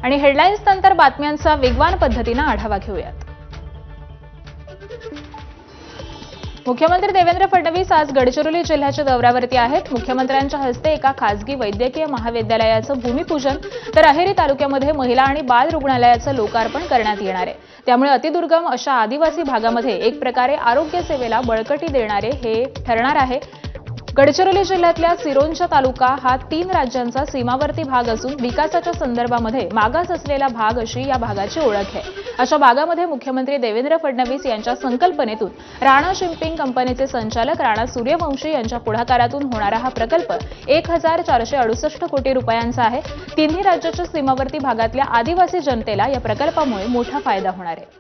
आणि हेडलाईन्स नंतर बातम्यांचा वेगवान पद्धतीने आढावा घेऊयात। मुख्यमंत्री देवेंद्र फडणवीस आज गडचिरोली जिल्ह्याच्या दौऱ्यावरती आहेत। मुख्यमंत्र्यांच्या हस्ते एका खासगी वैद्यकीय महाविद्यालयाचं भूमिपूजन तर अहेरी तालुक्यामध्ये महिला आणि बाल रुग्णालयाचं लोकार्पण करण्यात येणार आहे। त्यामुळे अतिदुर्गम अशा आदिवासी भागामध्ये एक प्रकारे आरोग्य सेवेला बळकटी देणारे हे ठरणार आहे। गडचिरोली जिल्ह्यातल्या सिरोंचा तालुका हा 3 राज्यांचा सीमावर्ती भाग असून विकासाच्या संदर्भामध्ये मागास असलेला भाग अशी या भागाची ओळख आहे। अशा भागामध्ये मुख्यमंत्री देवेंद्र फडणवीस यांच्या संकल्पनेतून राणा शिपिंग कंपनीचे संचालक राणा सूर्यवंशी यांच्या पुढाकारातून होणारा हा प्रकल्प 1468 कोटी रुपयांचा आहे। तिन्ही राज्याच्या सीमावर्ती भागातल्या आदिवासी जनतेला या प्रकल्पामुळे मोठा फायदा होणार आहे।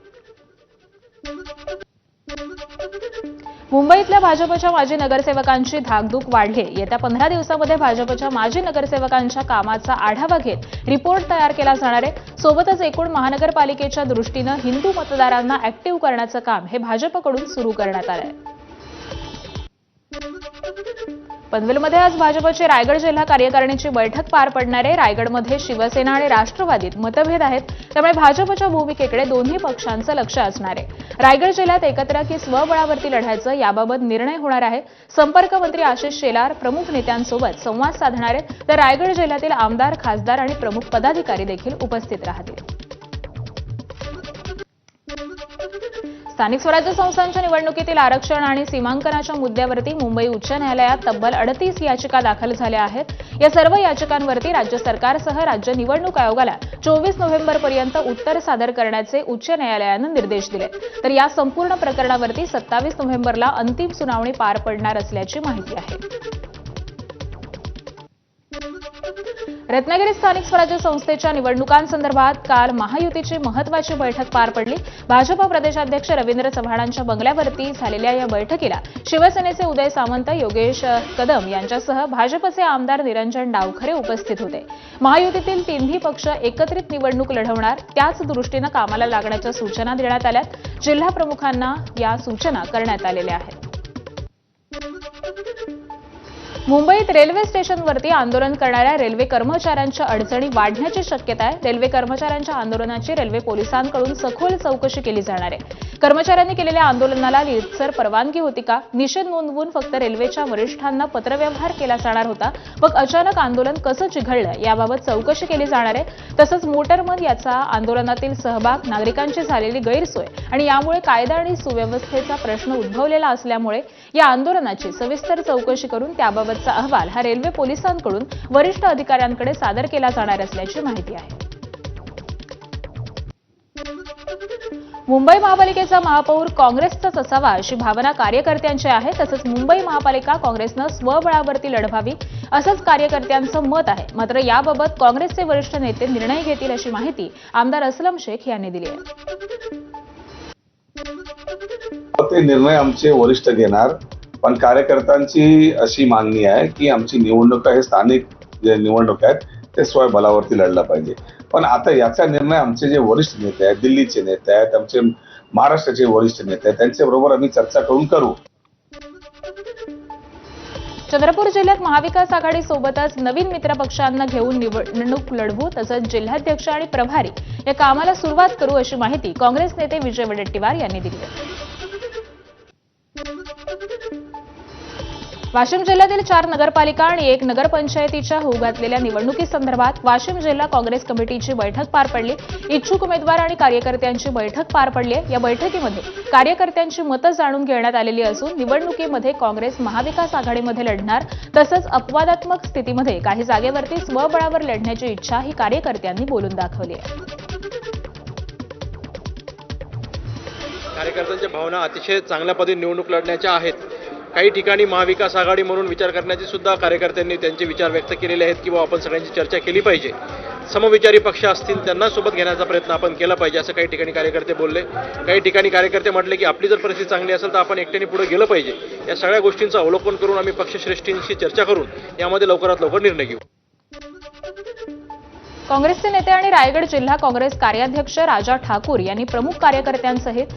मुंबईतल्या भाजपच्या माजी नगरसेवकांची धाकधूक वाढली। येत्या 15 दिवसांमध्ये भाजपच्या माजी नगरसेवकांच्या कामाचा आढावा घेत रिपोर्ट तयार केला जाणार आहे। सोबतच एकूण महानगरपालिकेच्या दृष्टीने हिंदू मतदारांना ऍक्टिव्ह करण्याचं काम हे भाजपकडून सुरू करण्यात आलं आहे। पनवेलमध्ये आज भाजपची रायगड जिल्हा कार्यकारिणीची बैठक पार पडणार आहे। रायगडमध्ये शिवसेना आणि राष्ट्रवादीत मतभेद आहेत, त्यामुळे भाजपच्या भूमिकेकडे दोन्ही पक्षांचं लक्ष असणार आहे। रायगड जिल्ह्यात एकत्र की स्वबळावरती लढायचं याबाबत निर्णय होणार आहे। संपर्क मंत्री आशिष शेलार प्रमुख नेत्यांसोबत संवाद साधणार आहेत, तर रायगड जिल्ह्यातील आमदार, खासदार आणि प्रमुख पदाधिकारी देखील उपस्थित राहतील। स्थानिक स्वराज्य संस्थांच्या निवडणुकीतील आरक्षण आणि सीमांकनाच्या मुद्द्यावरती मुंबई उच्च न्यायालयात तब्बल 38 याचिका दाखल झाल्या आहेत। या सर्व याचिकांवरती राज्य सरकारसह राज्य निवडणूक आयोगाला 24 नोव्हेंबरपर्यंत उत्तर सादर करण्याचे उच्च न्यायालयानं निर्देश दिले। तर या संपूर्ण प्रकरणावरती 27 नोव्हेंबरला अंतिम सुनावणी पार पडणार असल्याची माहिती आहे। रत्नागिरी स्थानिक स्वराज्य संस्थेच्या निवडणुकांसंदर्भात काल महायुतीची महत्त्वाची बैठक पार पडली। भाजप प्रदेशाध्यक्ष रवींद्र चव्हाणांच्या बंगल्यावरती झालेल्या या बैठकीला शिवसेनेचे उदय सामंत, योगेश कदम यांच्यासह भाजपचे आमदार निरंजन डावखरे उपस्थित होते। महायुतीतील तिन्ही पक्ष एकत्रित निवडणूक लढवणार, त्याच दृष्टीने कामाला लागण्याच्या सूचना देण्यात आल्या। जिल्हा प्रमुखांना या सूचना करण्यात आलेल्या आहेत। मुंबईत रेल्वे स्टेशनवरती आंदोलन करणाऱ्या रेल्वे कर्मचाऱ्यांच्या अडचणी वाढण्याची शक्यता आहे। रेल्वे कर्मचाऱ्यांच्या आंदोलनाची रेल्वे पोलिसांकडून सखोल चौकशी केली जाणार आहे। कर्मचाऱ्यांनी केलेल्या आंदोलनाला रीतसर परवानगी होती का, निषेध नोंदवून फक्त रेल्वेच्या वरिष्ठांना पत्रव्यवहार केला जाणार होता, मग अचानक आंदोलन कसं चिघळलं याबाबत चौकशी केली जाणार आहे। तसंच मोटरमन याचा आंदोलनातील सहभाग, नागरिकांची झालेली गैरसोय आणि यामुळे कायदा आणि सुव्यवस्थेचा प्रश्न उद्भवलेला असल्यामुळे या आंदोलनाची सविस्तर चौकशी करून त्याबाबतचा अहवाल हा रेल्वे पोलिसांकडून वरिष्ठ अधिकाऱ्यांकडे सादर केला जाणार असल्याची माहिती आहे। मुंबई महापालिकेचा महापौर काँग्रेसचाच असावा अशी भावना कार्यकर्त्यांची आहे। तसंच मुंबई महापालिका काँग्रेसनं स्वबळावरती लढवावी असंच कार्यकर्त्यांचं मत आहे। मात्र याबाबत काँग्रेसचे वरिष्ठ नेते निर्णय घेतील अशी माहिती आमदार असलम शेख यांनी दिली आहे। ते निर्णय आमचे वरिष्ठ घेणार, पण कार्यकर्त्यांची अशी मागणी आहे की आमची निवडणूक हे स्थानिक जे निवडणूक आहेत ते स्वबळावरती लढला पाहिजे। पण आता याचा निर्णय आमचे जे वरिष्ठ नेते आहेत, दिल्लीचे नेते आहेत, आमचे महाराष्ट्राचे वरिष्ठ नेते आहेत, त्यांच्याबरोबर आम्ही चर्चा करू। चंद्रपूर जिल्ह्यात महाविकास आघाडी सोबतच नवीन मित्र पक्षांना घेऊन निवडणूक लढवू, तसंच जिल्हाध्यक्ष आणि प्रभारी या कामाला सुरुवात करू अशी माहिती काँग्रेस नेते विजय वडेट्टीवार यांनी दिली आहे। वाशिम जिल्ह्यातील 4 नगरपालिका आणि 1 नगरपंचायतीच्या होऊ घातलेल्या निवडणुकीसंदर्भात वाशिम जिल्हा काँग्रेस कमिटीची बैठक पार पडली। इच्छुक उमेदवार आणि कार्यकर्त्यांची बैठक पार पडली। या बैठकीमध्ये कार्यकर्त्यांची मतं जाणून घेण्यात आलेली असून निवडणुकीमध्ये काँग्रेस महाविकास आघाडीमध्ये लढणार, तसंच अपवादात्मक स्थितीमध्ये काही जागेवरती स्वबळावर लढण्याची इच्छा ही कार्यकर्त्यांनी बोलून दाखवली आहे। कार्यकर्त्यांच्या भावना अतिशय चांगल्या पद्धतीने निवडणूक लढण्याच्या आहेत। काही ठिकाणी महाविकास आघाडी म्हणून विचार करण्याची सुद्धा कार्यकर्त्यांनी त्यांचे विचार व्यक्त केलेले आहेत, किंवा आपण सगळ्यांची चर्चा केली पाहिजे। समविचारी पक्ष असतील त्यांना सोबत घेण्याचा प्रयत्न आपण केला पाहिजे असं काही ठिकाणी कार्यकर्ते बोलले। काही ठिकाणी कार्यकर्ते म्हटले की आपली जर परिस्थिती चांगली असेल तर आपण एकट्याने पुढे गेलं पाहिजे। या सगळ्या गोष्टींचं अवलोकन करून आम्ही पक्षश्रेष्ठींशी चर्चा करून यामध्ये लवकरात लवकर निर्णय घेऊ। काँग्रेसचे नेते आणि रायगड जिल्हा काँग्रेस कार्याध्यक्ष राजा ठाकूर यांनी प्रमुख कार्यकर्त्यांसहित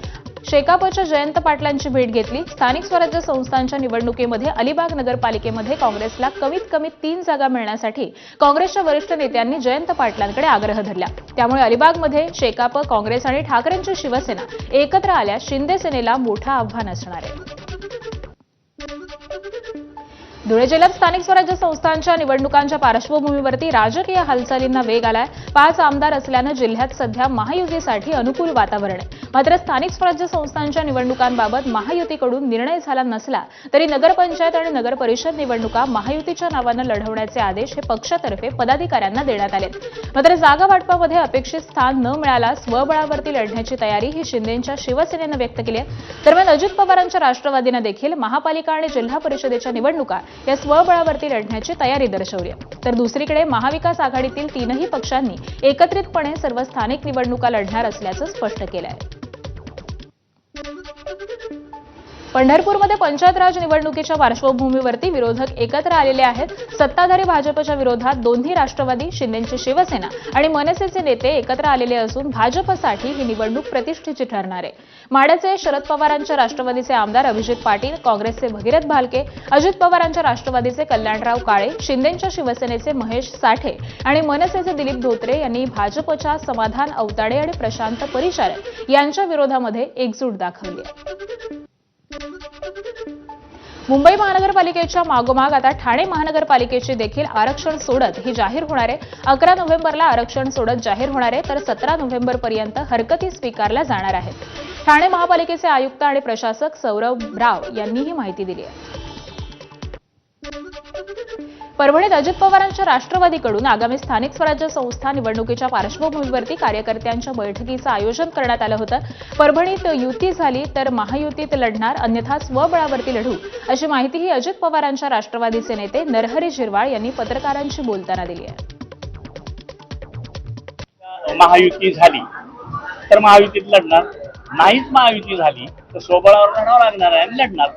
शेकापच्या जयंत पाटलांची भेट घेतली. स्थानिक स्वराज्य संस्थांच्या निवडणुकीमध्ये अलिबाग नगरपालिकेमध्ये काँग्रेसला कमीत कमी 3 जागा मिळण्यासाठी काँग्रेसच्या वरिष्ठ नेत्यांनी जयंत पाटलांकडे आग्रह धरला. त्यामुळे अलिबागमध्ये शेकाप, काँग्रेस आणि ठाकरेंची शिवसेना एकत्र आल्यास शिंदे सेनेला मोठं आव्हान असणार आहे. धुळे जिल्ह्यात स्थानिक स्वराज्य संस्थांच्या निवडणुकांच्या पार्श्वभूमीवरती राजकीय हालचालींना वेग आलाय. 5 आमदार असल्यानं जिल्ह्यात सध्या महायुतीसाठी अनुकूल वातावरण आहे. मात्र स्थानिक स्वराज्य संस्थांच्या निवडणुकांबाबत महायुतीकडून निर्णय झाला नसला तरी नगरपंचायत आणि नगर परिषद निवडणुका महायुतीच्या नावानं लढवण्याचे आदेश हे पक्षातर्फे पदाधिकाऱ्यांना देण्यात आले. मात्र जागा वाटपामध्ये अपेक्षित स्थान न मिळाला स्वबळावरती लढण्याची तयारी ही शिंदेंच्या शिवसेनेनं व्यक्त केली आहे. दरम्यान अजित पवारांच्या राष्ट्रवादीनं देखील महापालिका आणि जिल्हा परिषदेच्या निवडणुका या स्वबळावरती लढण्याची तयारी दर्शवली आहे. तर दुसरीकडे महाविकास आघाडीतील 3ही पक्षांनी एकत्रितपणे सर्व स्थानिक निवडणुका लढणार असल्याचं स्पष्ट केलं आहे. पंढरपूरमध्ये पंचायत राज निवडणुकीच्या पार्श्वभूमीवरती विरोधक एकत्र आलेले आहेत. सत्ताधारी भाजपच्या विरोधात दोन्ही राष्ट्रवादी, शिंदेची शिवसेना आणि मनसेचे नेते एकत्र आलेले असून भाजपसाठी ही निवडणूक प्रतिष्ठेची ठरणार आहे. माढ्याचे शरद पवारांच्या राष्ट्रवादीचे आमदार अभिजित पाटील, काँग्रेसचे भगीरथ भालके, अजित पवारांच्या राष्ट्रवादीचे कल्याणराव काळे, शिंदेच्या शिवसेनेचे महेश साठे आणि मनसेचे दिलीप धोत्रे यांनी भाजपच्या समाधान अवताडे आणि प्रशांत परिचारक यांच्या विरोधामध्ये एकजूट दाखवली आहे. मुंबई महानगरपालिकेच्या मागोमाग आता ठाणे महानगरपालिकेची देखील आरक्षण सोडत ही जाहीर होणार आहे. 11 नोव्हेंबरला आरक्षण सोडत जाहीर होणार आहे, तर 17 नोव्हेंबरपर्यंत हरकती स्वीकारल्या जाणार आहेत. ठाणे महापालिकेचे आयुक्त आणि प्रशासक सौरभ राव यांनी ही माहिती दिली आहे. परभणीत अजित पवारांच्या राष्ट्रवादीकडून आगामी स्थानिक स्वराज्य संस्था निवडणुकीच्या पार्श्वभूमीवरती कार्यकर्त्यांच्या बैठकीचं आयोजन करण्यात आलं होतं. परभणीत युती झाली तर महायुतीत लढणार, अन्यथा स्वबळावरती लढू, अशी माहितीही अजित पवारांच्या राष्ट्रवादीचे नेते नरहरी झिरवाळ यांनी पत्रकारांशी बोलताना दिली आहे. महायुती झाली तर महायुतीत लढणार, नाहीच महायुती झाली तर स्वबळावर लढावं लागणार आहे आणि लढणार.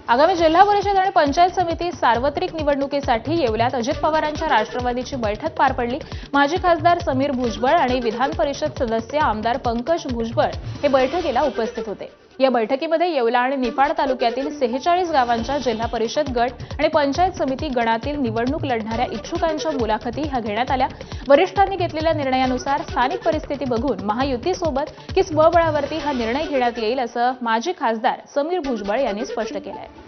आगामी जिल्हा परिषद आणि पंचायत समिती सार्वत्रिक निवडणुकीसाठी येवल्यात अजित पवारांच्या राष्ट्रवादीची बैठक पार पडली. माजी खासदार समीर भुजबळ आणि विधान परिषद सदस्य आमदार पंकज भुजबळ हे बैठकीला उपस्थित होते. या बैठकीमध्ये येवला आणि निफाड तालुक्यातील 46 गावांच्या जिल्हा परिषद गट आणि पंचायत समिती गणातील निवडणूक लढणाऱ्या इच्छुकांच्या मुलाखती ह्या घेण्यात आल्या. वरिष्ठांनी घेतलेल्या निर्णयानुसार स्थानिक परिस्थिती बघून महायुतीसोबत की स्वबळावरती हा निर्णय घेण्यात येईल असं माजी खासदार समीर भुजबळ यांनी स्पष्ट केलं आहे.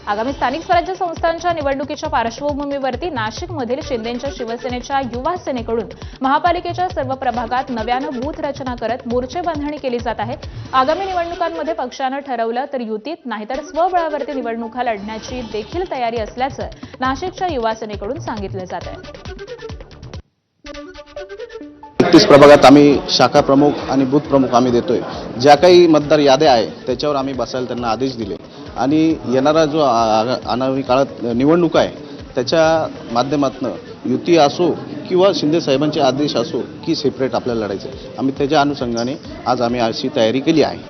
आगामी स्थानिक स्वराज्य संस्थांच्या निवडणुकीच्या पार्श्वभूमीवरती नाशिकमधील शिंदेच्या शिवसेनेच्या युवा सेनेकडून महापालिकेच्या सर्व प्रभागात नव्यानं बूथ रचना करत मोर्चे बांधणी केली जात आहे. आगामी निवडणुकांमध्ये पक्षानं ठरवलं तर युतीत नाहीतर स्वबळावरती निवडणुका लढण्याची देखील तयारी असल्याचं नाशिकच्या युवा सेनेकडून सांगितलं जात आहे. 30 प्रभागात आम्ही शाखा प्रमुख आणि बूथ प्रमुख आम्ही देतोय. ज्या काही मतदार याद्या आहे त्याच्यावर आम्ही बसायला त्यांना आदेश दिले आणि येणारा जो आगामी काळात निवडणूक आहे त्याच्या माध्यमातून युती असो किंवा शिंदे साहेबांचे आदेश असो की सेपरेट आपल्याला लढायचे, आम्ही त्याच्या अनुषंगाने आज आम्ही अशी तयारी केली आहे.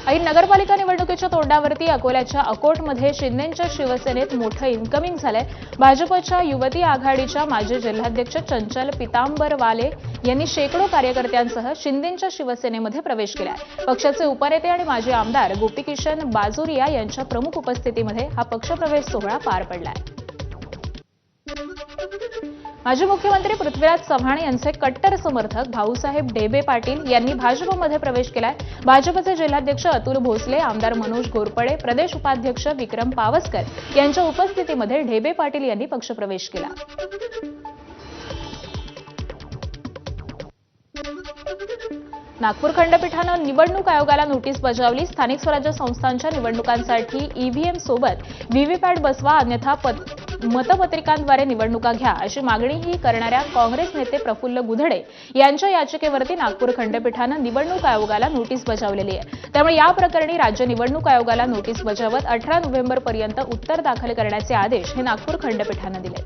ऐन नगरपालिका निवडणुकीच्या तोंडावरती अकोल्याच्या अकोटमध्ये शिंदेच्या शिवसेनेत मोठं इन्कमिंग झालंय. भाजपच्या युवती आघाडीच्या माजी जिल्हाध्यक्ष चंचल पितांबरवाले यांनी शेकडो कार्यकर्त्यांसह शिंदेच्या शिवसेनेमध्ये प्रवेश केलाय. पक्षाचे उपनेते आणि माजी आमदार गोपीकिशन बाजोरिया यांच्या प्रमुख उपस्थितीमध्ये हा पक्षप्रवेश सोहळा पार पडलाय. माजी मुख्यमंत्री पृथ्वीराज चव्हाण यांचे कट्टर समर्थक भाऊसाहेब ढेबे पाटील यांनी भाजपमध्ये प्रवेश केलाय. भाजपचे जिल्हाध्यक्ष अतुल भोसले, आमदार मनोज घोरपडे, प्रदेश उपाध्यक्ष विक्रम पावसकर यांच्या उपस्थितीमध्ये ढेबे पाटील यांनी पक्षप्रवेश केला. नागपूर खंडपीठानं निवडणूक आयोगाला नोटीस बजावली. स्थानिक स्वराज्य संस्थांच्या निवडणुकांसाठी ईव्हीएम सोबत व्हीव्हीपॅट बसवा, अन्यथा मतपत्रिकांद्वारे निवडणुका घ्या, अशी मागणीही करणाऱ्या काँग्रेस नेते प्रफुल्ल गुधडे यांच्या याचिकेवरती नागपूर खंडपीठानं निवडणूक आयोगाला नोटीस बजावलेली आहे. त्यामुळे या प्रकरणी राज्य निवडणूक आयोगाला नोटीस बजावत 18 नोव्हेंबरपर्यंत उत्तर दाखल करण्याचे आदेश हे नागपूर खंडपीठानं दिले.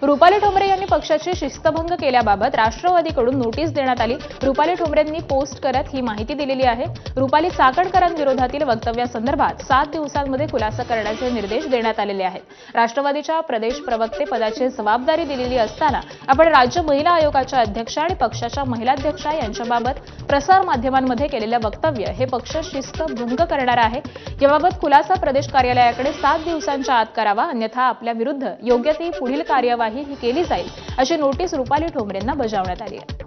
रुपाली ठोंबरे यांनी पक्षाची शिस्तभंग केल्याबाबत राष्ट्रवादीकडून नोटीस देण्यात आली। रुपाली ठोंबरेंनी पोस्ट करत ही माहिती दिलेली आहे। रुपाली चाकणकरांविरोधातील वक्तव्यासंदर्भात 7 दिवसांमध्ये खुलासा करण्याचे निर्देश देण्यात आलेले आहेत। राष्ट्रवादीच्या प्रदेश प्रवक्ते पदाची जबाबदारी दिलेली असताना आपण राज्य महिला आयोगाच्या अध्यक्षा आणि पक्षाच्या महिलाध्यक्षा यांच्याबाबत प्रसार माध्यमांमध्ये केलेले वक्तव्य हे पक्ष शिस्तभंग करणार आहे। याबाबत खुलासा प्रदेश कार्यालयाकडे 7 दिवसांच्या आत करावा, अन्यथा आपल्या विरुद्ध योग्य ती पुढील कार्यवाही ही केली जाईल अशी नोटीस रुपाली ठोंबरेंना बजावण्यात आली आहे।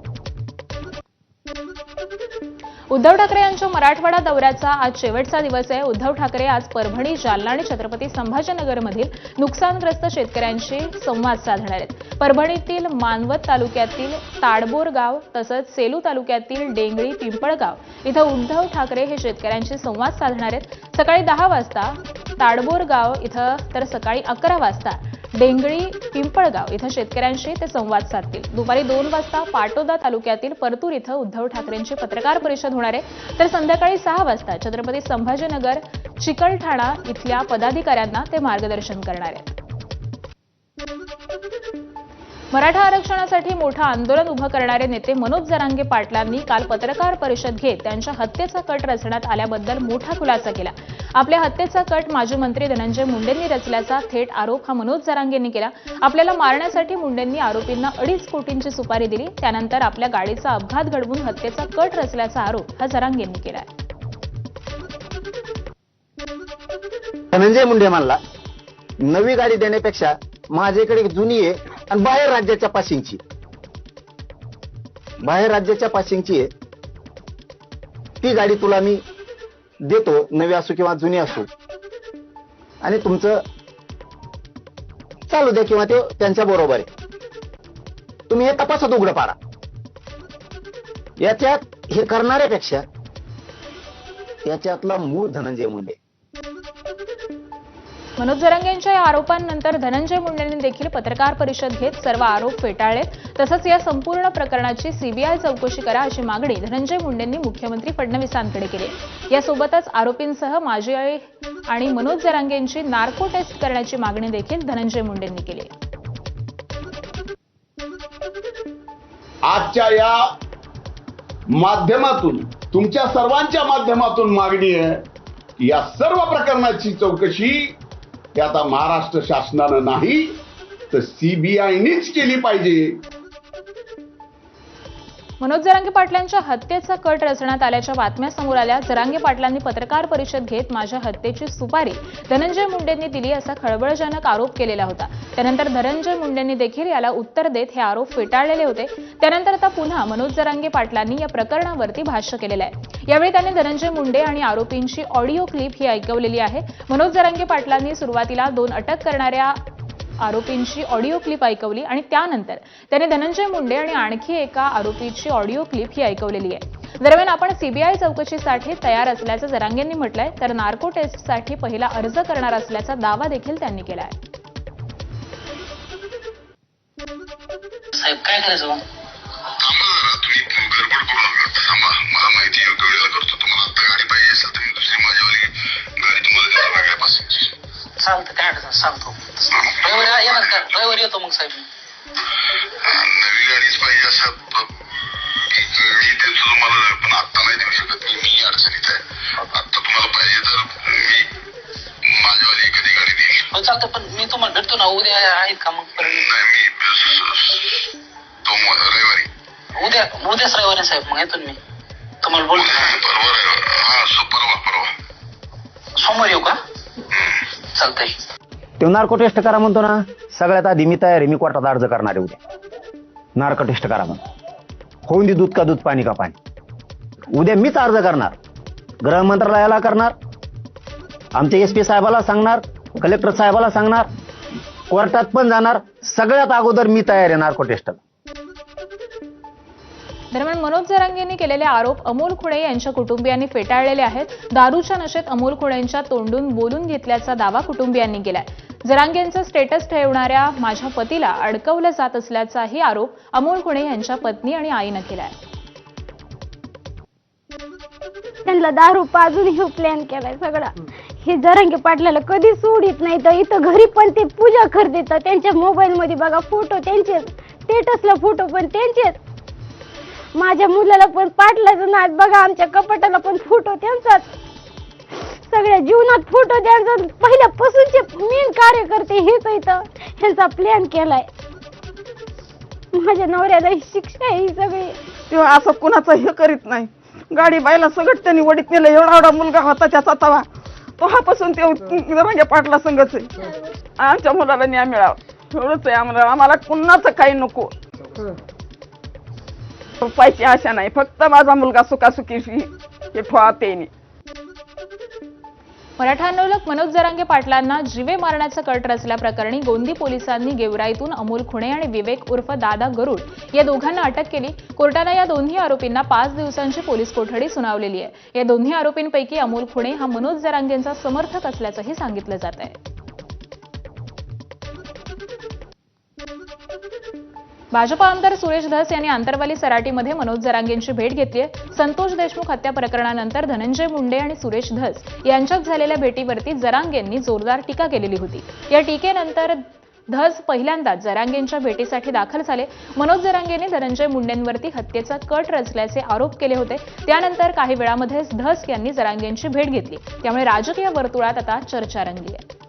उद्धव ठाकरे यांच्या मराठवाडा दौऱ्याचा आज शेवटचा दिवस आहे। उद्धव ठाकरे आज परभणी, जालना आणि छत्रपती संभाजीनगरमधील नुकसानग्रस्त शेतकऱ्यांशी संवाद साधणार आहेत। परभणीतील मानवत तालुक्यातील ताडबोर गाव तसंच सेलू तालुक्यातील डेंगळी पिंपळगाव इथं उद्धव ठाकरे हे शेतकऱ्यांशी संवाद साधणार आहेत। सकाळी 10 वाजता ताडबोर गाव इथं तर सकाळी 11 वाजता डेंगळी पिंपळगाव इथं शेतकऱ्यांशी ते संवाद साधतील। दुपारी 2 वाजता पाटोदा तालुक्यातील परतूर इथं उद्धव ठाकरेंची पत्रकार परिषद होणार आहे, तर संध्याकाळी 6 वाजता छत्रपती संभाजीनगर चिकलठाणा इथल्या पदाधिकाऱ्यांना ते मार्गदर्शन करणार आहेत। मराठा आरक्षणासाठी मोठं आंदोलन उभं करणारे नेते मनोज जरांगे पाटलांनी काल पत्रकार परिषद घेत त्यांच्या हत्येचा कट रचण्यात आल्याबद्दल मोठा खुलासा केला। आपल्या हत्येचा कट माजी मंत्री धनंजय मुंडेंनी रचल्याचा थेट आरोप हा मनोज जरांगेंनी केला। आपल्याला मारण्यासाठी मुंडेंनी आरोपींना 2.5 कोटींची सुपारी दिली, त्यानंतर आपल्या गाडीचा अपघात घडवून हत्येचा कट रचल्याचा आरोप हा जरांगेंनी केला आहे। धनंजय मुंडे म्हणला नवी गाडी देण्यापेक्षा माझ्याकडे जुनी आहे आणि बाहेर राज्याच्या पासिंगची आहे, ती गाडी तुला मी देतो, नवी असो किंवा जुनी असो, आणि तुमचं चालू द्या किंवा ते त्यांच्या बरोबर आहे, तुम्ही हे तपासात उघडं पाडा। याच्यात हे करणाऱ्यापेक्षा याच्यातला मूळ धनंजय मुंडे। मनोज जरांगेंच्या या आरोपांनंतर धनंजय मुंडेंनी देखील पत्रकार परिषद घेत सर्व आरोप फेटाळले। तसंच या संपूर्ण प्रकरणाची सीबीआय चौकशी करा अशी मागणी धनंजय मुंडेंनी मुख्यमंत्री फडणवीसांकडे केली। यासोबतच आरोपींसह माजी आणि मनोज जरांगेंची नार्को टेस्ट करण्याची मागणी देखील धनंजय मुंडेंनी केली। आजच्या या माध्यमातून तुमच्या सर्वांच्या माध्यमातून मागणी आहे की या सर्व प्रकरणाची चौकशी आता महाराष्ट्र शासनानं नाही तर सीबीआयनीच केली पाहिजे। मनोज जरांगे पाटलांच्या हत्येचा कट रचण्यात आल्याच्या बातम्या समोर आल्या। जरांगे पाटलांनी पत्रकार परिषद घेत माझ्या हत्येची सुपारी धनंजय मुंडेंनी दिली असा खळबळजनक आरोप केलेला होता। त्यानंतर धनंजय मुंडेंनी देखील याला उत्तर देत हे आरोप फेटाळलेले होते। त्यानंतर आता पुन्हा मनोज जरांगे पाटलांनी या प्रकरणावरती भाष्य केलेलं आहे। यावेळी त्यांनी धनंजय मुंडे आणि आरोपींची ऑडिओ क्लिप ही ऐकवलेली आहे। मनोज जरांगे पाटलांनी सुरुवातीला 2 अटक करणाऱ्या आरोपींची ऑडिओ क्लिप ऐकवली आणि त्यानंतर त्याने धनंजय मुंडे आणि आणखी एका आरोपीची ऑडिओ क्लिप ही ऐकवलेली आहे। दरम्यान आपण सीबीआय चौकशीसाठी तयार असल्याचं जरांगेंनी म्हटलंय, तर नार्को टेस्टसाठी पहिला अर्ज करणार असल्याचा दावा देखील त्यांनी केला आहे। साहेब काय करायचं? मला माहिती योग्य वेळेला करतो। तुम्हाला आता गाडी पाहिजे असेल तर मी दुसरी माझ्यावाली गाडी तुम्हाला देतो वेगळ्या पासिंगची। चालतं, काय अडचण सांगतो। रविवारी येणार का? रविवारी येतो मग साहेब। नवी गाडीच पाहिजे असं मी देतो तुम्हाला, पण आता नाही देऊ शकत मी अडचणीत आहे। आता तुम्हाला पाहिजे तर मी माझ्यावाली एखादी गाडी देईल। हो चालतं, पण मी तुम्हाला भेटतो ना उद्या, आहेत का मग? नाही मी रविवारी उद्याच रविवारी साहेब, मग येतो मी तुम्हाला बोलतो। परवा सोमवारी येऊ का? चालतंय। तो नार्को टेस्ट करा म्हणतो ना, सगळ्यात आधी मी तयार आहे, मी कोर्टात अर्ज करणार आहे उद्या नार्को टेस्ट करा म्हणून। होऊन दे दूध का दूध, पाणी का पाणी। उद्या मीच अर्ज करणार, गृह मंत्रालयाला करणार, आमच्या SP साहेबाला सांगणार, कलेक्टर साहेबाला सांगणार, कोर्टात पण जाणार। सगळ्यात अगोदर मी तयार आहे नार्को टेस्टला। दरम्यान मनोज जरांगेंनी केलेले आरोप अमोल खुणे यांच्या कुटुंबियांनी फेटाळलेले आहेत। दारूच्या नशेत अमोल खुणेंच्या तोंडून बोलून घेतल्याचा दावा कुटुंबियांनी केलाय। जरांगेंचं स्टेटस ठेवणाऱ्या माझ्या पतीला अडकवलं जात असल्याचाही आरोप अमोल खुणे यांच्या पत्नी आणि आईनं केलाय। त्यांना दारू पाजून हे प्लॅन केलाय सगळा। हे जरांगे पाटलाला कधी सोडित नाही. तर इथं घरी पण ते पूजा करते, तर त्यांच्या मोबाईल मध्ये बघा फोटो त्यांचे, स्टेटसला फोटो पण त्यांचेच. माझ्या मुलाला पण पाटलाचं नाच बघा, आमच्या कपाटाला पण फोटो त्यांचाच. सगळ्या जीवनात फोटो त्यांचा. पहिल्यापासूनचे मेन कार्यकर्ते हेच इथं, ह्यांचा प्लॅन केलाय. माझ्या नवऱ्याला ही शिक्षा ही सगळी. तेव्हा असं कुणाचं हे करीत नाही. गाडी बायला सगळं त्यांनी वडीत नेलं. एवढा एवढा मुलगा होता त्याचा तवा, तेव्हापासून ते जरांगे पाटला संघच आहे. आमच्या मुलाला न्याय मिळावा एवढंच आहे आम्हाला. आम्हाला कुणाचं काही नको, रुपयाची आशा नाही. फक्त माझा मुलगा सुखासुखी हे ठेवते. मराठा आंदोलक मनोज जरांगे पाटलांना जीवे मारण्याचं कट रचल्याप्रकरणी गोंदी पोलिसांनी गेवराईतून अमोल खुणे आणि विवेक उर्फ दादा गरुड या दोघांना अटक केली. कोर्टाने या दोन्ही आरोपींना 5 दिवसांची पोलीस कोठडी सुनावलेली आहे. या दोन्ही आरोपींपैकी अमोल खुणे हा मनोज जरांगेंचा समर्थक असल्याचंही सांगितलं जात आहे. भाजपा आमदार सुरेश धस यांनी आंतरवाली सराटीमध्ये मनोज जरांगेंची भेट घेतली आहे. संतोष देशमुख हत्या प्रकरणानंतर धनंजय मुंडे आणि सुरेश धस यांच्यात झालेल्या भेटीवरती जरांगेंनी जोरदार टीका केलेली होती. या टीकेनंतर धस पहिल्यांदाच जरांगेंच्या भेटीसाठी दाखल झाले. मनोज जरांगेंनी धनंजय मुंडेंवरती हत्येचा कट रचल्याचे आरोप केले होते. त्यानंतर काही वेळामध्येच धस यांनी जरांगेंची भेट घेतली. त्यामुळे राजकीय वर्तुळात आता चर्चा रंगली आहे.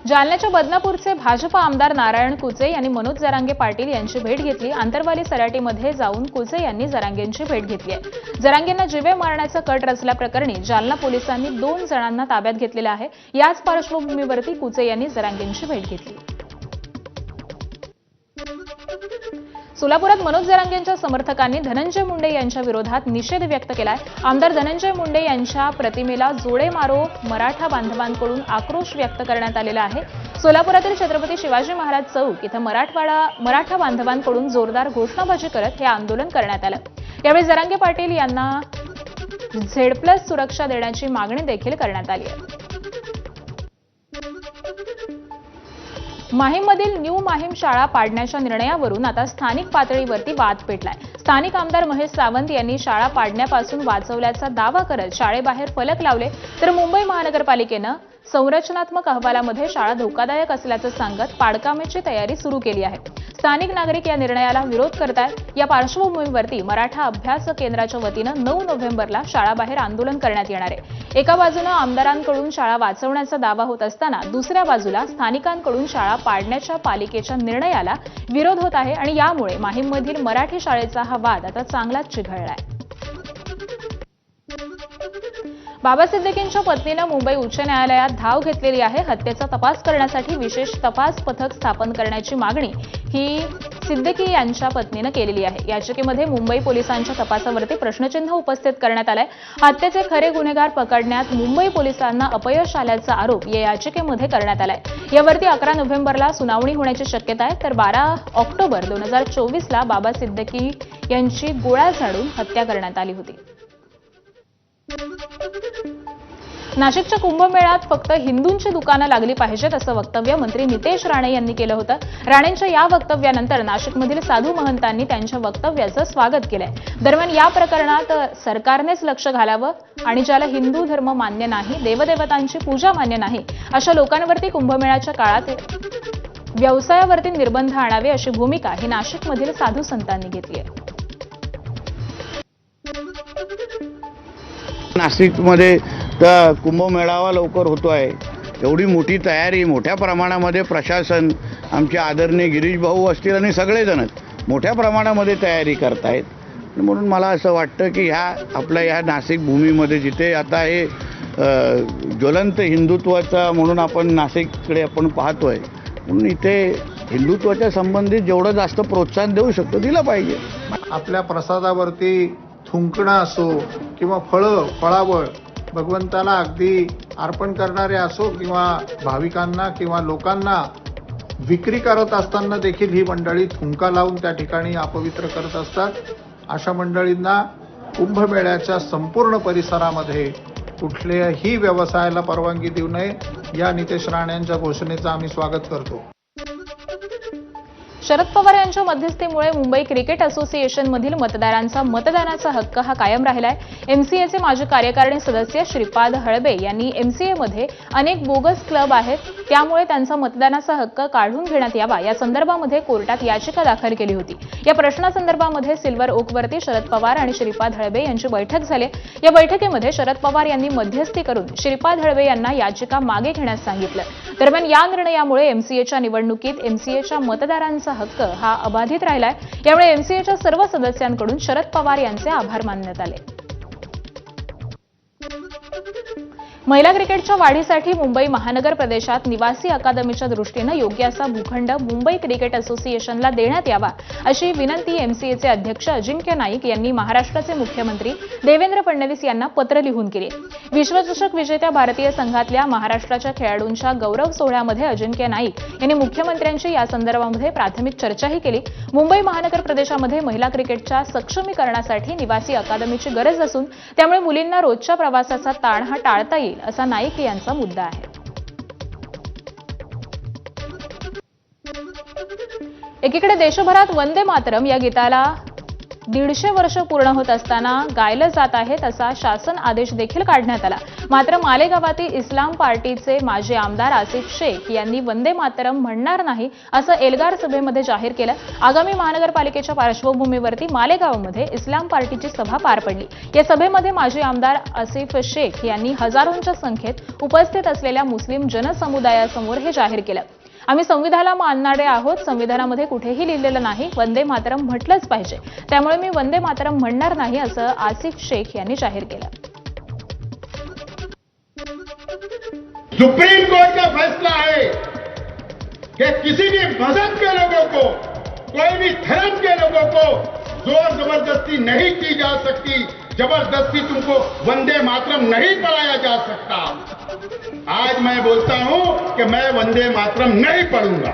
जालन्याच्या बदनापूरचे भाजपा आमदार नारायण कुचे यांनी मनोज जरांगे पाटील यांची भेट घेतली. आंतरवाली सराटीमध्ये जाऊन कुचे यांनी जरांगेंची भेट घेतली आहे. जरांगेंना जीवे मारण्याचा कट रचल्याप्रकरणी जालना पोलिसांनी 2 जणांना ताब्यात घेतलेलं आहे. याच पार्श्वभूमीवरती कुचे यांनी जरांगेंची भेट घेतली. सोलापुरात मनोज जरांगेंच्या समर्थकांनी धनंजय मुंडे यांच्या विरोधात निषेध व्यक्त केलाय. आमदार धनंजय मुंडे यांच्या प्रतिमेला जोडे मारो मराठा बांधवांकडून आक्रोश व्यक्त करण्यात आलेला आहे. सोलापुरातील छत्रपती शिवाजी महाराज चौक इथं मराठा बांधवांकडून जोरदार घोषणाबाजी करत हे आंदोलन करण्यात आलं. यावेळी जरांगे पाटील यांना Z+ सुरक्षा देण्याची मागणी देखील करण्यात आली आहे. माहीममधील न्यू माहीम शाळा पाडण्याच्या निर्णयावरून आता स्थानिक पातळीवरती वाद पेटलाय. स्थानिक आमदार महेश सावंत यांनी शाळा पाडण्यापासून वाचवल्याचा दावा करत शाळेबाहेर फलक लावले, तर मुंबई महानगरपालिकेनं संरचनात्मक अहवालामध्ये शाळा धोकादायक असल्याचं सांगत पाडकामेची तयारी सुरू केली आहे. स्थानिक नागरिक या निर्णयाला विरोध करतायत. या पार्श्वभूमीवरती मराठा अभ्यास केंद्राच्या वतीनं 9 नोव्हेंबरला शाळाबाहेर आंदोलन करण्यात येणार आहे. एका बाजूनं आमदारांकडून शाळा वाचवण्याचा दावा होत असताना दुसऱ्या बाजूला स्थानिकांकडून शाळा पाडण्याच्या पालिकेच्या निर्णयाला विरोध होत आहे आणि यामुळे माहीममधील मराठी शाळेचा हा वाद आता चांगलाच चिघळलाय. बाबा सिद्दीकींच्या पत्नीनं मुंबई उच्च न्यायालयात धाव घेतलेली आहे. हत्येचा तपास करण्यासाठी विशेष तपास पथक स्थापन करण्याची मागणी ही सिद्दीकी यांच्या पत्नीनं केलेली आहे. याचिकेमध्ये मुंबई पोलिसांच्या तपासावरती प्रश्नचिन्ह उपस्थित करण्यात आलाय. हत्येचे खरे गुन्हेगार पकडण्यात मुंबई पोलिसांना अपयश आल्याचा आरोप या याचिकेमध्ये करण्यात आलाय. यावरती 11 नोव्हेंबरला सुनावणी होण्याची शक्यता आहे. तर 12 ऑक्टोबर 2024ला बाबा सिद्दीकी यांची गोळ्या झाडून हत्या करण्यात आली होती. नाशिकच्या कुंभमेळ्यात फक्त हिंदूंची दुकानं लागली पाहिजेत असं वक्तव्य मंत्री नितेश राणे यांनी केलं होतं. राणेंच्या या वक्तव्यानंतर नाशिकमधील साधू महंतांनी त्यांच्या वक्तव्याचं स्वागत केलंय. दरम्यान या प्रकरणात सरकारनेच लक्ष घालावं आणि ज्याला हिंदू धर्म मान्य नाही, देवदेवतांची पूजा मान्य नाही अशा लोकांवरती कुंभमेळ्याच्या काळात व्यवसायावरती निर्बंध आणावे अशी भूमिका ही नाशिकमधील साधू संतांनी घेतली आहे. नाशिकमध्ये कुंभमेळावा लवकर होतो आहे. एवढी मोठी तयारी, मोठ्या प्रमाणामध्ये प्रशासन, आमचे आदरणीय गिरीश भाऊ असतील आणि सगळेजणच मोठ्या प्रमाणामध्ये तयारी करतायत. म्हणून मला असं वाटतं की आपल्या ह्या नाशिक भूमीमध्ये जिथे आता हे ज्वलंत हिंदुत्वाचा म्हणून आपण नाशिककडे आपण पाहतोय, म्हणून इथे हिंदुत्वाच्या संबंधित जेवढं जास्त प्रोत्साहन देऊ शकतो दिलं पाहिजे. आपल्या प्रसादावरती थुंकणं असो किंवा फळावळ भगवंताला अगदी अर्पण करणारे असो किंवा भाविकांना किंवा लोकांना विक्री करत असताना देखील ही मंडळी थुंका लावून त्या ठिकाणी अपवित्र करत असतात. अशा मंडळींना कुंभमेळ्याच्या संपूर्ण परिसरामध्ये कुठल्याही व्यवसायाला परवानगी देऊ नये या नितेश राणेंच्या घोषणेचं आम्ही स्वागत करतो. शरद पवार यांच्या मध्यस्थीमुळे मुंबई क्रिकेट असोसिएशनमधील मतदारांचा मतदानाचा हक्क हा कायम राहिलाय. एमसीएचे माजी कार्यकारिणी सदस्य श्रीपाद हळबे यांनी एमसीएमध्ये अनेक बोगस क्लब आहेत, त्यामुळे त्यांचा मतदानाचा हक्क काढून घेण्यात यावा या संदर्भामध्ये कोर्टात याचिका दाखल केली होती। या प्रश्नासंदर्भामध्ये सिल्वर ओकवरती शरद पवार आणि श्रीपाद हळबे यांची बैठक झाली। या बैठकीमध्ये शरद पवार यांनी मध्यस्थी करून श्रीपाद हळबे यांना याचिका मागे घेण्यास सांगितलं। दरम्यान या निर्णयामुळे एमसीएच्या निवडणुकीत एमसीएच्या मतदारांचा हक्क हा अबाधित राहिलाय। यामुळे एमसीएच्या सर्व सदस्यांकडून शरद पवार यांचे आभार मानण्यात आले। महिला क्रिकेटच्या वाढीसाठी मुंबई महानगर प्रदेशात निवासी अकादमीच्या दृष्टीनं योग्य असा भूखंड मुंबई क्रिकेट असोसिएशनला देण्यात यावा अशी विनंती एमसीएचे अध्यक्ष अजिंक्य नाईक यांनी महाराष्ट्राचे मुख्यमंत्री देवेंद्र फडणवीस यांना पत्र लिहून केले। विश्वचषक विजेत्या भारतीय संघातल्या महाराष्ट्राच्या खेळाडूंच्या गौरव सोहळ्यामध्ये अजिंक्य नाईक यांनी मुख्यमंत्र्यांशी या संदर्भामध्ये प्राथमिक चर्चाही केली। मुंबई महानगर प्रदेशामध्ये महिला क्रिकेटच्या सक्षमीकरणासाठी निवासी अकादमीची गरज असून त्यामुळे मुलींना रोजच्या प्रवासाचा ताण हा टाळता येईल असा नाईक यांचा मुद्दा आहे। एकीकडे देशभरात वंदे मातरम या गीताला 150 वर्ष पूर्ण होत असताना गायलं जात आहे तसा शासन आदेश देखील काढण्यात आला। मात्र मालेगावातील इस्लाम पार्टीचे माजी आमदार आसिफ शेख यांनी वंदे मातरम म्हणणार नाही असं एल्गार सभेमध्ये जाहीर केलं। आगामी महानगरपालिकेच्या पार्श्वभूमीवरती मालेगावमध्ये इस्लाम पार्टीची सभा पार पडली। या सभेमध्ये माजी आमदार आसिफ शेख यांनी हजारोंच्या संख्येत उपस्थित असलेल्या मुस्लिम जनसमुदायासमोर हे जाहीर केलं। आम्ही संविधानाला मानणारे आहोत, संविधानामध्ये कुठेही लिहिलेलं नाही वंदे मातरम म्हटलंच पाहिजे, त्यामुळे मी वंदे मातरम म्हणणार नाही असं आसिफ शेख यांनी जाहीर केलं। सुप्रीम कोर्ट का फैसला है कि किसी भी मजहब के लोगों को, कोई भी धर्म के लोगों को जोर जबरदस्ती नहीं की जा सकती, जबरदस्ती तुमको वंदे मातरम नहीं पढ़ाया जा सकता। आज मैं बोलता हूं कि मैं वंदे मातरम नहीं पढ़ूंगा।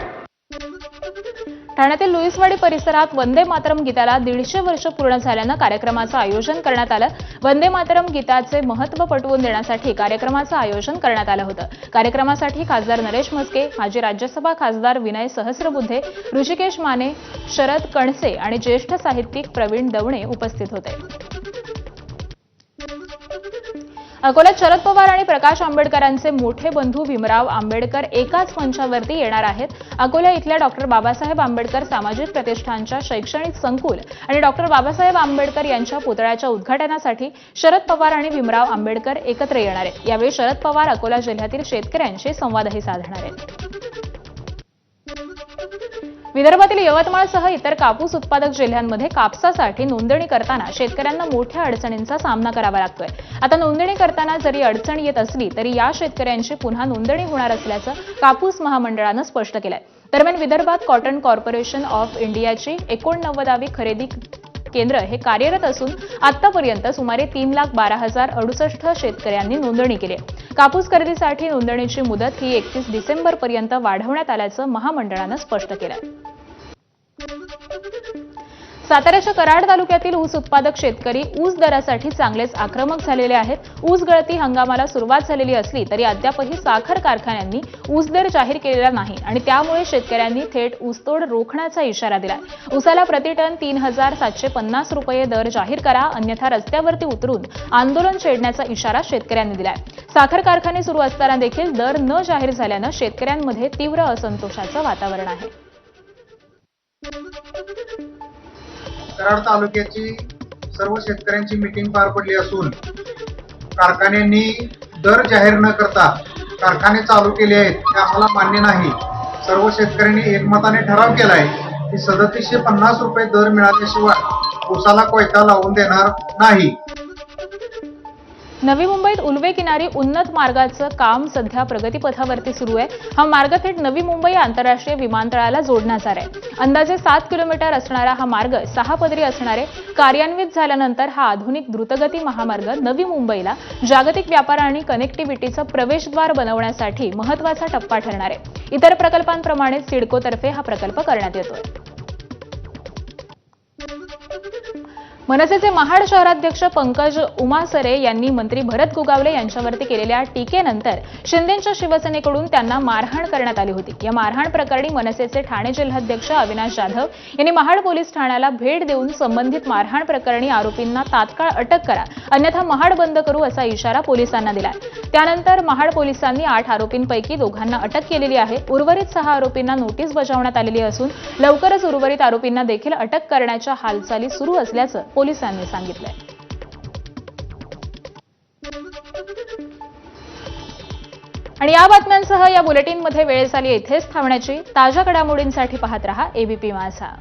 ठाण्यातील लुईसवाडी परिसरात वंदे मातरम गीताला 150 वर्ष पूर्ण झाल्यानं कार्यक्रमाचं आयोजन करण्यात आलं। वंदे मातरम गीताचे महत्त्व पटवून देण्यासाठी कार्यक्रमाचं आयोजन करण्यात आलं होतं। कार्यक्रमासाठी खासदार नरेश म्हस्के, माजी राज्यसभा खासदार विनय सहस्रबुद्धे, ऋषिकेश माने, शरद कणसे आणि ज्येष्ठ साहित्यिक प्रवीण दवणे उपस्थित होते। अकोल्यात शरद पवार आणि प्रकाश आंबेडकरांचे मोठे बंधू भीमराव आंबेडकर एकाच मंचावरती येणार आहेत। अकोला इथल्या डॉक्टर बाबासाहेब आंबेडकर सामाजिक प्रतिष्ठानच्या शैक्षणिक संकुल आणि डॉक्टर बाबासाहेब आंबेडकर यांच्या पुतळ्याच्या उद्घाटनासाठी शरद पवार आणि भीमराव आंबेडकर एकत्र येणार आहेत। यावेळी शरद पवार अकोला जिल्ह्यातील शेतकऱ्यांशी संवादही साधणार आहेत। विदर्भातील यवतमाळसह इतर कापूस उत्पादक जिल्ह्यांमध्ये कापसासाठी नोंदणी करताना शेतकऱ्यांना मोठ्या अडचणींचा सामना करावा लागतोय। आता नोंदणी करताना जरी अडचण येत असली तरी या शेतकऱ्यांची पुन्हा नोंदणी होणार असल्याचं कापूस महामंडळानं स्पष्ट केलंय। दरम्यान विदर्भात कॉटन कॉर्पोरेशन ऑफ इंडियाची 89वी खरेदी केंद्र हे कार्यरत असून आतापर्यंत सुमारे 3,12,068 शेतकऱ्यांनी नोंदणी केली आहे। कापूस खरेदीसाठी नोंदणीची मुदत ही 31 डिसेंबरपर्यंत वाढवण्यात आल्याचं महामंडळानं स्पष्ट केलं आहे। साताऱ्याच्या कराड तालुक्यातील ऊस उत्पादक शेतकरी ऊस दरासाठी चांगलेच आक्रमक झालेले आहेत। ऊस गळती हंगामाला सुरुवात झालेली असली तरी अद्यापही साखर कारखान्यांनी ऊस दर जाहीर केलेला नाही आणि त्यामुळे शेतकऱ्यांनी थेट ऊसतोड रोखण्याचा इशारा दिला। ऊसाला प्रतिटन 3,750 रुपये दर जाहीर करा, अन्यथा रस्त्यावरती उतरून आंदोलन छेडण्याचा इशारा शेतकऱ्यांनी दिलाय। साखर कारखाने सुरू असताना देखील दर न जाहीर झाल्यानं शेतकऱ्यांमध्ये तीव्र असंतोषाचं वातावरण आहे। कराड तालुक्याची सर्व शेतकऱ्यांची मीटिंग पार पडली असून कारखान्यांनी दर जाहीर न करता कारखाने चालू केले आहेत ते आम्हाला मान्य नाही। सर्व शेतकऱ्यांनी एकमताने ठराव केलाय की 3750 रुपये दर मिळाल्याशिवाय ऊसाला कोयता लावून देणार नाही। नवी मुंबईत उल्वे किनारी उन्नत मार्गाचं काम सध्या प्रगतीपथावरती सुरू आहे। हा मार्ग थेट नवी मुंबई आंतरराष्ट्रीय विमानतळाला जोडण्याचा आहे। अंदाजे 7 किलोमीटर असणारा हा मार्ग 6 पदरी असणार आहे। कार्यान्वित झाल्यानंतर हा आधुनिक द्रुतगती महामार्ग नवी मुंबईला जागतिक व्यापार आणि कनेक्टिव्हिटीचं प्रवेशद्वार बनवण्यासाठी महत्त्वाचा टप्पा ठरणार आहे। इतर प्रकल्पांप्रमाणे सिडकोतर्फे हा प्रकल्प करण्यात येतोय। मनसेचे महाड शहराध्यक्ष पंकज उमासरे यांनी मंत्री भरत गोगावले यांच्यावरती केलेल्या टीकेनंतर शिंदेंच्या शिवसेनेकडून त्यांना मारहाण करण्यात आली होती. या मारहाण प्रकरणी मनसेचे ठाणे जिल्हाध्यक्ष अविनाश जाधव यांनी महाड पोलीस ठाण्याला भेट देऊन संबंधित मारहाण प्रकरणी आरोपींना तात्काळ अटक करा, अन्यथा महाड बंद करू असा इशारा पोलिसांना दिलाय. त्यानंतर महाड पोलिसांनी 8 आरोपींपैकी 2 अटक केलेली आहे. उर्वरित 6 आरोपींना नोटीस बजावण्यात आलेली असून लवकरच उर्वरित आरोपींना देखील अटक करण्याच्या हालचाली सुरू असल्याचं पोलिसांनी सांगितलंय. आणि या बातम्यांसह या बुलेटिनमध्ये वेळ झाली इथेच थांबण्याची. ताज्या घडामोडींसाठी पाहत रहा एबीपी माझा.